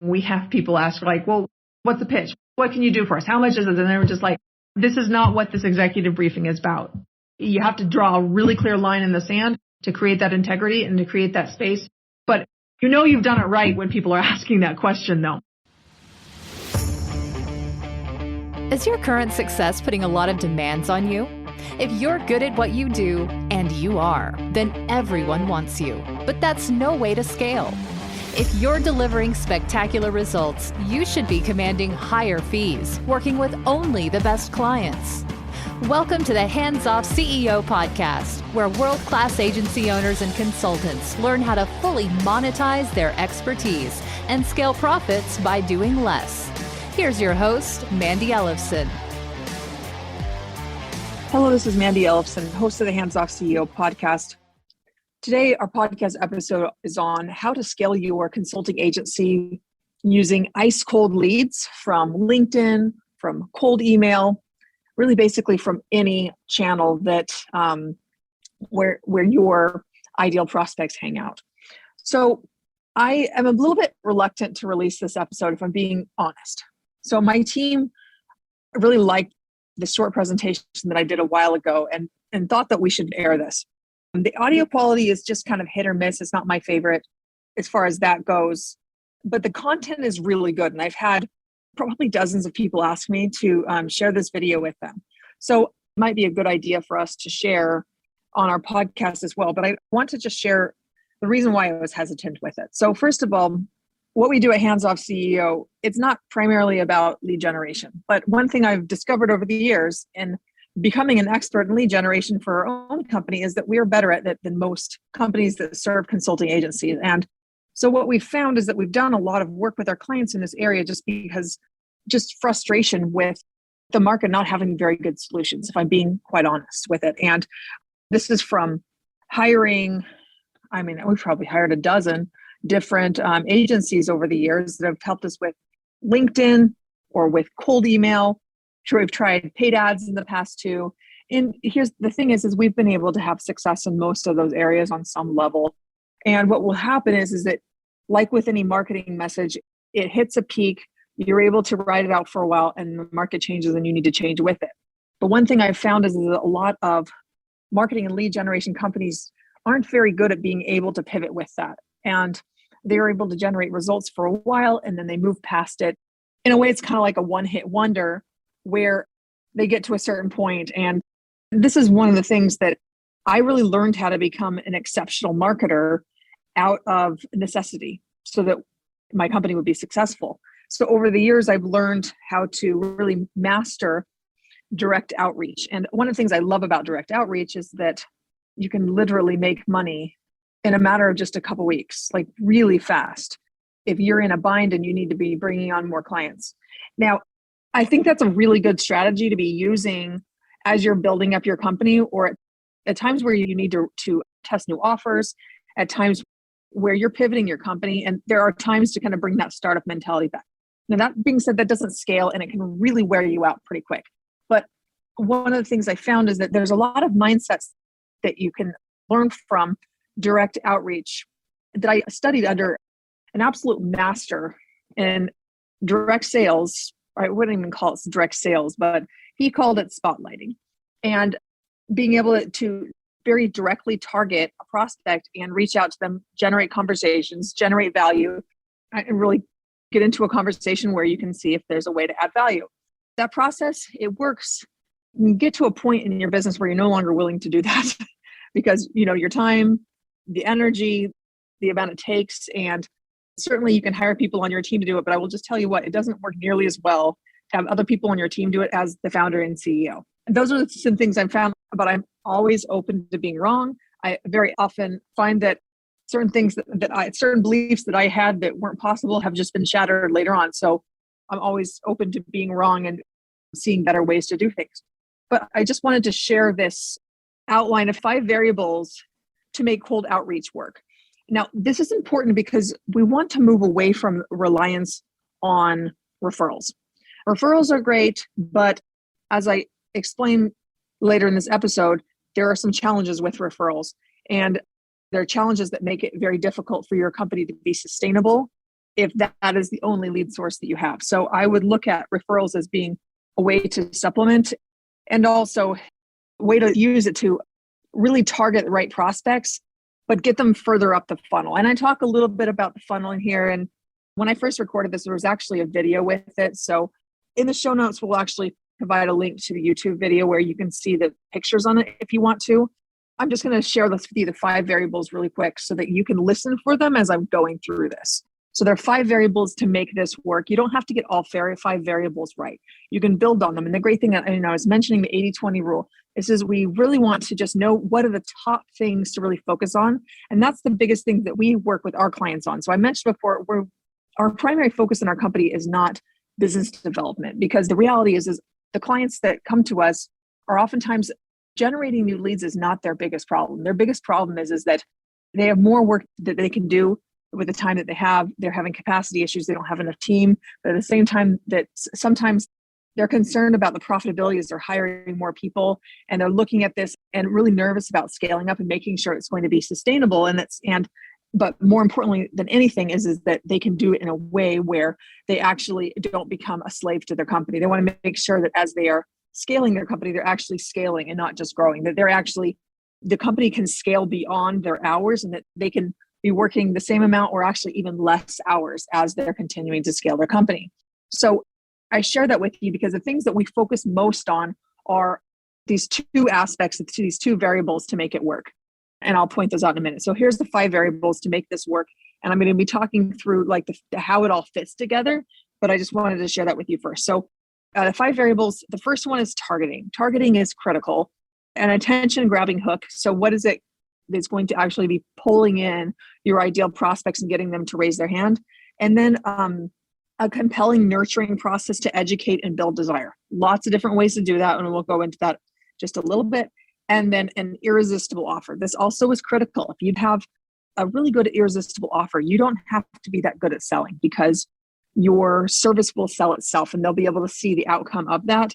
we have people ask like, well, what's the pitch? What can you do for us? How much is it? And they were just like, this is not what this executive briefing is about. You have to draw a really clear line in the sand to create that integrity and to create that space. But you know you've done it right when people are asking that question, though. Is your current success putting a lot of demands on you? If you're good at what you do, and you are, then everyone wants you. But that's no way to scale. If you're delivering spectacular results, you should be commanding higher fees, working with only the best clients. Welcome to the Hands Off CEO podcast, where world-class agency owners and consultants learn how to fully monetize their expertise and scale profits by doing less. Here's your host, Mandi Ellefson. Hello, this is Mandi Ellefson, host of the Hands Off CEO podcast. Today, our podcast episode is on how to scale your consulting agency using ice cold leads from LinkedIn, from cold email, really basically from any channel that where your ideal prospects hang out. So I am a little bit reluctant to release this episode if I'm being honest. So my team really liked the short presentation that I did a while ago and thought that we should air this. The audio quality is just kind of hit or miss. It's not my favorite as far as that goes, but the content is really good. And I've had probably dozens of people ask me to share this video with them. So it might be a good idea for us to share on our podcast as well. But I want to just share the reason why I was hesitant with it. So first of all, what we do at Hands Off CEO, it's not primarily about lead generation. But one thing I've discovered over the years in becoming an expert in lead generation for our own company is that we are better at it than most companies that serve consulting agencies. And so what we've found is that we've done a lot of work with our clients in this area just frustration with the market not having very good solutions, if I'm being quite honest with it. And this is from hiring, we've probably hired a dozen different agencies over the years that have helped us with LinkedIn or with cold email. Sure, we've tried paid ads in the past too. And here's the thing is we've been able to have success in most of those areas on some level. And what will happen is that like with any marketing message, it hits a peak, you're able to ride it out for a while and the market changes and you need to change with it. But one thing I've found is that a lot of marketing and lead generation companies aren't very good at being able to pivot with that. And they're able to generate results for a while and then they move past it. In a way, it's kind of like a one-hit wonder where they get to a certain point. And this is one of the things that I really learned how to become an exceptional marketer out of necessity so that my company would be successful. So over the years, I've learned how to really master direct outreach. And one of the things I love about direct outreach is that you can literally make money in a matter of just a couple weeks, like really fast, if you're in a bind and you need to be bringing on more clients. Now, I think that's a really good strategy to be using as you're building up your company or at times where you need to test new offers, at times where you're pivoting your company. And there are times to kind of bring that startup mentality back. Now, that being said, that doesn't scale and it can really wear you out pretty quick. But one of the things I found is that there's a lot of mindsets that you can learn from direct outreach that I studied under an absolute master in direct sales. I wouldn't even call it direct sales, but he called it spotlighting. And being able to very directly target a prospect and reach out to them, generate conversations, generate value, and really get into a conversation where you can see if there's a way to add value. That process, it works. You get to a point in your business where you're no longer willing to do that because, your time, the energy, the amount it takes, and certainly you can hire people on your team to do it, but I will just tell you what, it doesn't work nearly as well to have other people on your team do it as the founder and CEO. And those are some things I've found, but I'm always open to being wrong. I very often find that certain things certain beliefs that I had that weren't possible have just been shattered later on. So I'm always open to being wrong and seeing better ways to do things. But I just wanted to share this outline of 5 variables to make cold outreach work. Now, this is important because we want to move away from reliance on referrals. Referrals are great, but as I explain later in this episode, there are some challenges with referrals. And there are challenges that make it very difficult for your company to be sustainable if that is the only lead source that you have. So I would look at referrals as being a way to supplement and also a way to use it to really target the right prospects, but get them further up the funnel. And I talk a little bit about the funnel in here. And when I first recorded this, there was actually a video with it. So in the show notes, we'll actually provide a link to the YouTube video where you can see the pictures on it if you want to. I'm just going to share this with you, the 5 variables really quick so that you can listen for them as I'm going through this. So there are 5 variables to make this work. You don't have to get all 5 variables right. You can build on them. And the great thing, I was mentioning the 80-20 rule. This is we really want to just know what are the top things to really focus on. And that's the biggest thing that we work with our clients on. So I mentioned before, our primary focus in our company is not business development, because the reality is the clients that come to us are oftentimes generating new leads is not their biggest problem. Their biggest problem is that they have more work that they can do with the time that they have. They're having capacity issues. They don't have enough team. But at the same time, that sometimes they're concerned about the profitability as they're hiring more people, and they're looking at this and really nervous about scaling up and making sure it's going to be sustainable. But more importantly than anything is that they can do it in a way where they actually don't become a slave to their company. They want to make sure that as they are scaling their company, they're actually scaling and not just growing, that the company can scale beyond their hours and that they can be working the same amount or actually even less hours as they're continuing to scale their company. So I share that with you because the things that we focus most on are these 2 aspects, these 2 variables to make it work. And I'll point those out in a minute. So here's the 5 variables to make this work. And I'm going to be talking through like how it all fits together, but I just wanted to share that with you first. So the 5 variables, the first one is targeting. Targeting is critical. An attention grabbing hook. So what is it that's going to actually be pulling in your ideal prospects and getting them to raise their hand? And then a compelling nurturing process to educate and build desire. Lots of different ways to do that, and we'll go into that just a little bit. And then an irresistible offer. This also is critical. If you have a really good irresistible offer, you don't have to be that good at selling because your service will sell itself and they'll be able to see the outcome of that.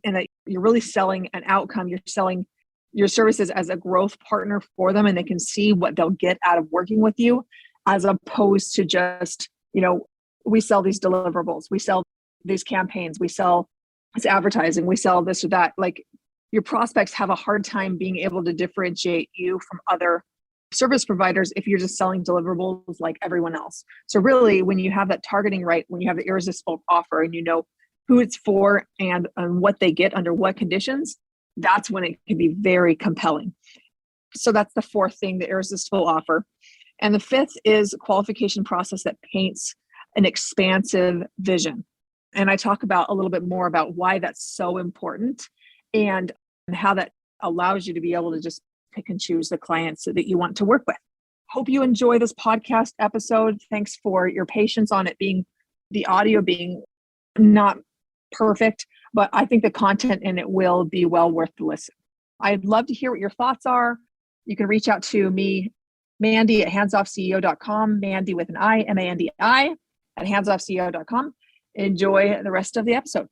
And that you're really selling an outcome. You're selling your services as a growth partner for them, and they can see what they'll get out of working with you, as opposed to just, we sell these deliverables, we sell these campaigns, we sell this advertising, we sell this or that. Like, your prospects have a hard time being able to differentiate you from other service providers if you're just selling deliverables like everyone else. So really, when you have that targeting right, when you have the irresistible offer and you know who it's for and what they get under what conditions, that's when it can be very compelling. So that's the 4th thing, the irresistible offer. And the 5th is a qualification process that paints an expansive vision. And I talk about a little bit more about why that's so important and how that allows you to be able to just pick and choose the clients that you want to work with. Hope you enjoy this podcast episode. Thanks for your patience on it the audio being not perfect, but I think the content in it will be well worth the listen. I'd love to hear what your thoughts are. You can reach out to me, Mandi at handsoffceo.com, Mandi with an I, Mandi at handsoffceo.com. Enjoy the rest of the episode.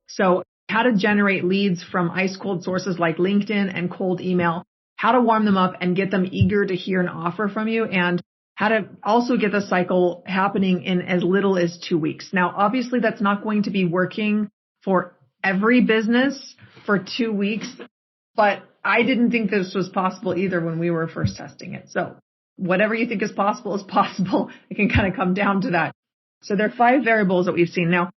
So how to generate leads from ice cold sources like LinkedIn and cold email, how to warm them up and get them eager to hear an offer from you, and how to also get the cycle happening in as little as 2 weeks. Now, obviously that's not going to be working for every business for 2 weeks, but I didn't think this was possible either when we were first testing it. So whatever you think is possible is possible. It can kind of come down to that. So there are 5 variables that we've seen. Now,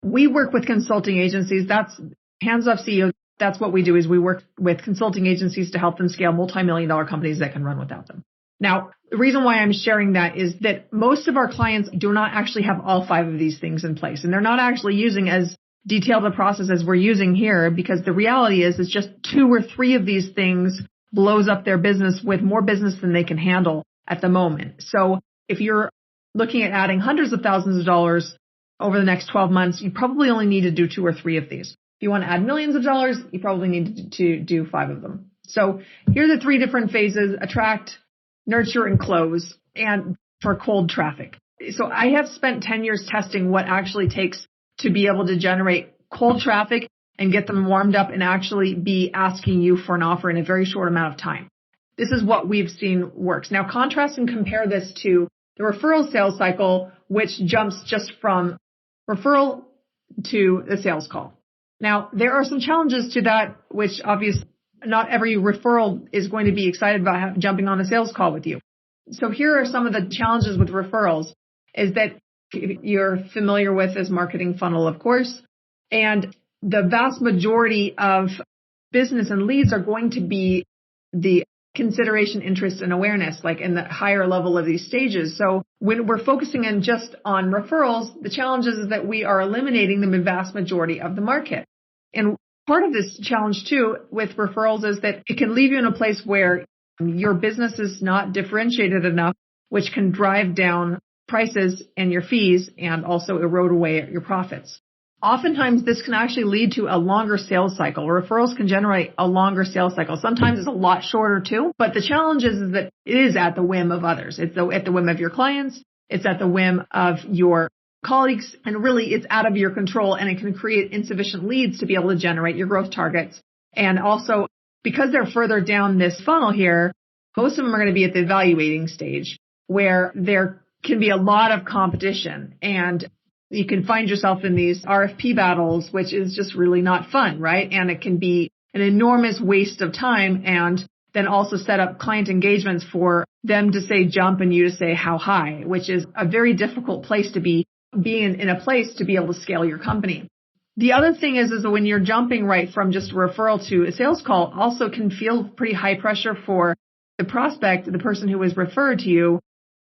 we work with consulting agencies. That's Hands Off CEO. That's what we do, is we work with consulting agencies to help them scale multi-million-dollar companies that can run without them. Now, the reason why I'm sharing that is that most of our clients do not actually have all 5 of these things in place, and they're not actually using as detailed a process as we're using here, because the reality is it's just 2 or 3 of these things blows up their business with more business than they can handle at the moment. So if you're looking at adding hundreds of thousands of dollars over the next 12 months, you probably only need to do 2 or 3 of these. If you want to add millions of dollars, you probably need to do 5 of them. So here are the 3 different phases: attract, nurture, and close, and for cold traffic. So I have spent 10 years testing what actually takes to be able to generate cold traffic and get them warmed up and actually be asking you for an offer in a very short amount of time. This is what we've seen works. Now, contrast and compare this to the referral sales cycle, which jumps just from referral to the sales call. Now, there are some challenges to that, which obviously not every referral is going to be excited about jumping on a sales call with you. So here are some of the challenges with referrals is that you're familiar with this marketing funnel, of course, and the vast majority of business and leads are going to be the consideration, interest, and awareness, like in the higher level of these stages. So when we're focusing in just on referrals, the challenge is that we are eliminating the vast majority of the market. And part of this challenge too with referrals is that it can leave you in a place where your business is not differentiated enough, which can drive down prices and your fees and also erode away at your profits. Oftentimes, this can actually lead to a longer sales cycle. Referrals can generate a longer sales cycle. Sometimes it's a lot shorter too, but the challenge is that it is at the whim of others. It's at the whim of your clients. It's at the whim of your colleagues, and really it's out of your control, and it can create insufficient leads to be able to generate your growth targets. And also, because they're further down this funnel here, most of them are going to be at the evaluating stage where there can be a lot of competition, and you can find yourself in these RFP battles, which is just really not fun, right? And it can be an enormous waste of time, and then also set up client engagements for them to say jump and you to say how high, which is a very difficult place to be in a place to be able to scale your company. The other thing is that when you're jumping right from just a referral to a sales call, also can feel pretty high pressure for the prospect, the person who was referred to you,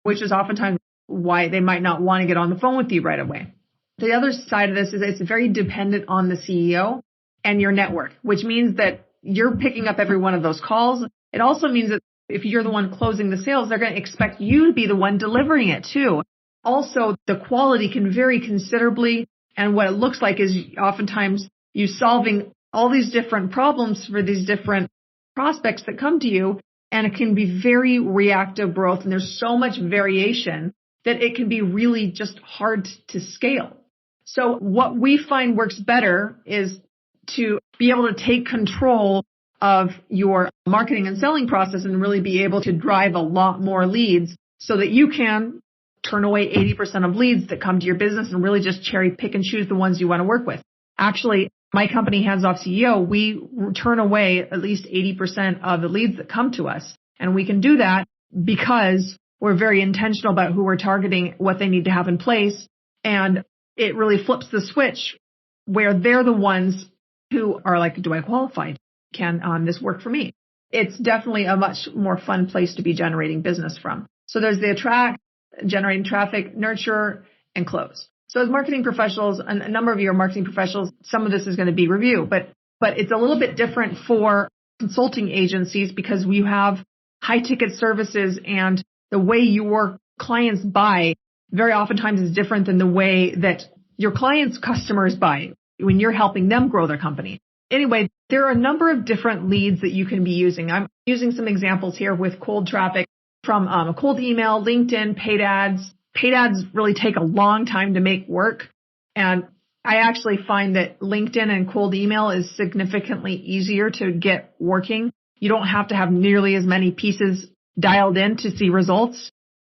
which is oftentimes why they might not want to get on the phone with you right away. The other side of this is it's very dependent on the CEO and your network, which means that you're picking up every one of those calls. It also means that if you're the one closing the sales, they're going to expect you to be the one delivering it too. Also, the quality can vary considerably. And what it looks like is oftentimes you solving all these different problems for these different prospects that come to you. And it can be very reactive growth. And there's so much variation that it can be really just hard to scale. So what we find works better is to be able to take control of your marketing and selling process and really be able to drive a lot more leads so that you can turn away 80% of leads that come to your business and really just cherry pick and choose the ones you want to work with. Actually, my company, Hands Off CEO, we turn away at least 80% of the leads that come to us. And we can do that because we're very intentional about who we're targeting, what they need to have in place. And it really flips the switch where they're the ones who are like, do I qualify? Can this work for me? It's definitely a much more fun place to be generating business from. So there's the attract, generating traffic, nurture, and close. So as marketing professionals, a number of you are marketing professionals, some of this is going to be review, but it's a little bit different for consulting agencies because you have high ticket services, and the way your clients buy very oftentimes is different than the way that your clients' customers buy when you're helping them grow their company. Anyway, there are a number of different leads that you can be using. I'm using some examples here with cold traffic from a cold email, LinkedIn, paid ads. Paid ads really take a long time to make work. And I actually find that LinkedIn and cold email is significantly easier to get working. You don't have to have nearly as many pieces dialed in to see results.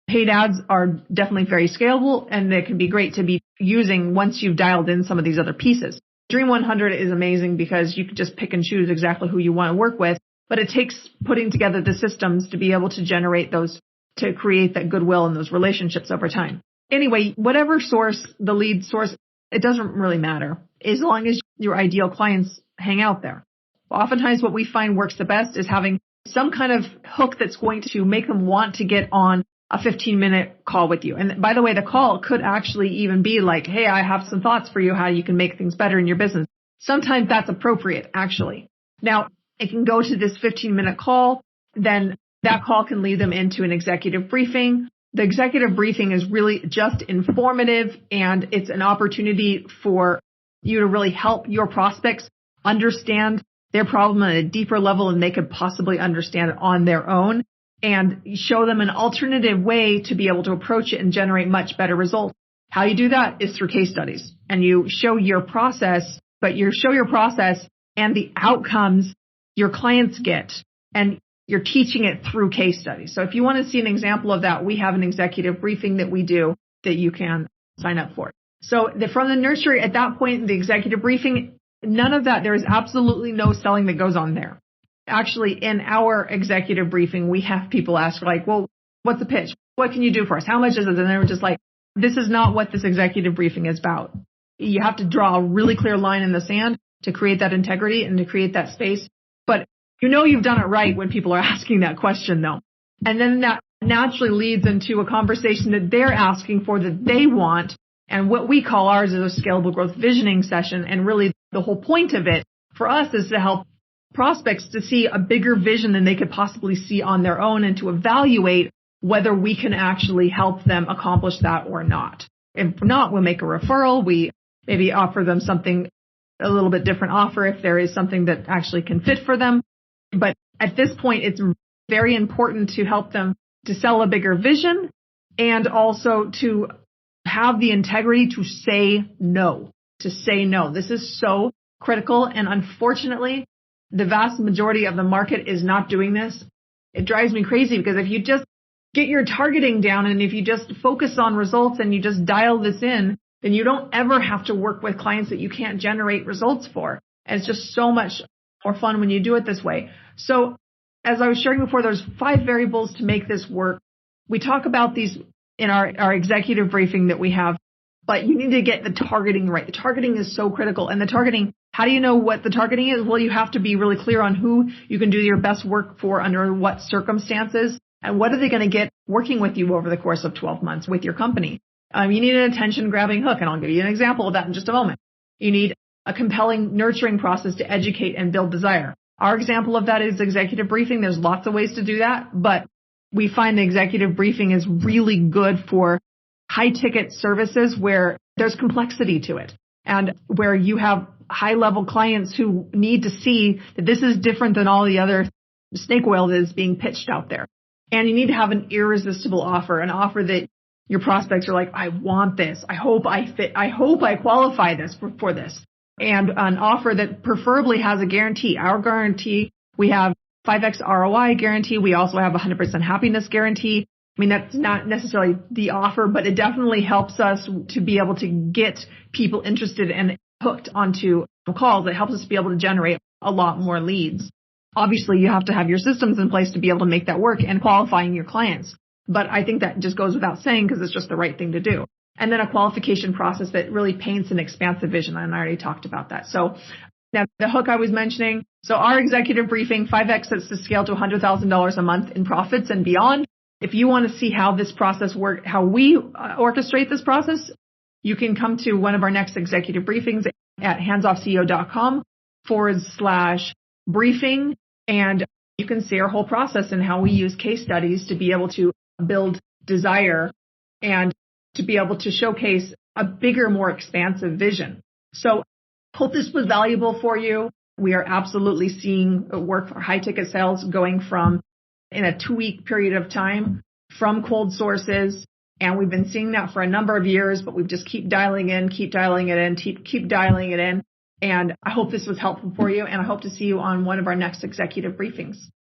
Paid ads are definitely very scalable, and they can be great to be using once you've dialed in some of these other pieces. Dream 100 is amazing because you can just pick and choose exactly who you want to work with, but it takes putting together the systems to be able to generate those, to create that goodwill and those relationships over time. Anyway, whatever source, the lead source, it doesn't really matter as long as your ideal clients hang out there. Oftentimes what we find works the best is having some kind of hook that's going to make them want to get on a 15-minute call with you. And by the way, the call could actually even be like, hey, I have some thoughts for you, how you can make things better in your business. Sometimes that's appropriate, actually. Now, it can go to this 15-minute call. Then that call can lead them into an executive briefing. The executive briefing is really just informative, and it's an opportunity for you to really help your prospects understand their problem at a deeper level than they could possibly understand it on their own, and show them an alternative way to be able to approach it and generate much better results. How you do that is through case studies, and you show your process, but you show your process and the outcomes your clients get. And you're teaching it through case studies. So if you want to see an example of that, we have an executive briefing that we do that you can sign up for. So from the nursery, at that point in the executive briefing, none of that, there is absolutely no selling that goes on there. Actually, in our executive briefing, we have people ask like, well, what's the pitch? What can you do for us? How much is it? And they were just like, this is not what this executive briefing is about. You have to draw a really clear line in the sand to create that integrity and to create that space. But you know you've done it right when people are asking that question, though. And then that naturally leads into a conversation that they're asking for, that they want. And what we call ours is a scalable growth visioning session. And really the whole point of it for us is to help prospects to see a bigger vision than they could possibly see on their own and to evaluate whether we can actually help them accomplish that or not. If not, we'll make a referral. We maybe offer them something, a little bit different offer if there is something that actually can fit for them. But at this point, it's very important to help them to sell a bigger vision and also to have the integrity to say no, This is so critical. And unfortunately, the vast majority of the market is not doing this. It drives me crazy because if you just get your targeting down and if you just focus on results and you just dial this in, then you don't ever have to work with clients that you can't generate results for. And it's just so much more fun when you do it this way. So as I was sharing before, there's 5 variables to make this work. We talk about these in our executive briefing that we have, but you need to get the targeting right. The targeting is so critical. And the targeting, how do you know what the targeting is? Well, you have to be really clear on who you can do your best work for under what circumstances and what are they going to get working with you over the course of 12 months with your company. You need an attention grabbing hook, and I'll give you an example of that in just a moment. You need a compelling nurturing process to educate and build desire. Our example of that is executive briefing. There's lots of ways to do that, but we find the executive briefing is really good for high ticket services where there's complexity to it and where you have high level clients who need to see that this is different than all the other snake oil that is being pitched out there. And you need to have an irresistible offer, an offer that your prospects are like, I want this. I hope I fit. I hope I qualify this for this. And an offer that preferably has a guarantee. Our guarantee, we have 5x ROI guarantee. We also have 100% happiness guarantee. I mean, that's not necessarily the offer, but it definitely helps us to be able to get people interested and hooked onto calls. It helps us be able to generate a lot more leads. Obviously, you have to have your systems in place to be able to make that work and qualifying your clients. But I think that just goes without saying because it's just the right thing to do. And then a qualification process that really paints an expansive vision. And I already talked about that. So now the hook I was mentioning. So our executive briefing, 5X sets the scale to $100,000 a month in profits and beyond. If you want to see how this process works, how we orchestrate this process, you can come to one of our next executive briefings at handsoffceo.com/briefing. And you can see our whole process and how we use case studies to be able to build desire and to be able to showcase a bigger, more expansive vision. So hope this was valuable for you. We are absolutely seeing work for high ticket sales going from in a 2-week period of time from cold sources. And we've been seeing that for a number of years, but we've just keep dialing it in. And I hope this was helpful for you. And I hope to see you on one of our next executive briefings.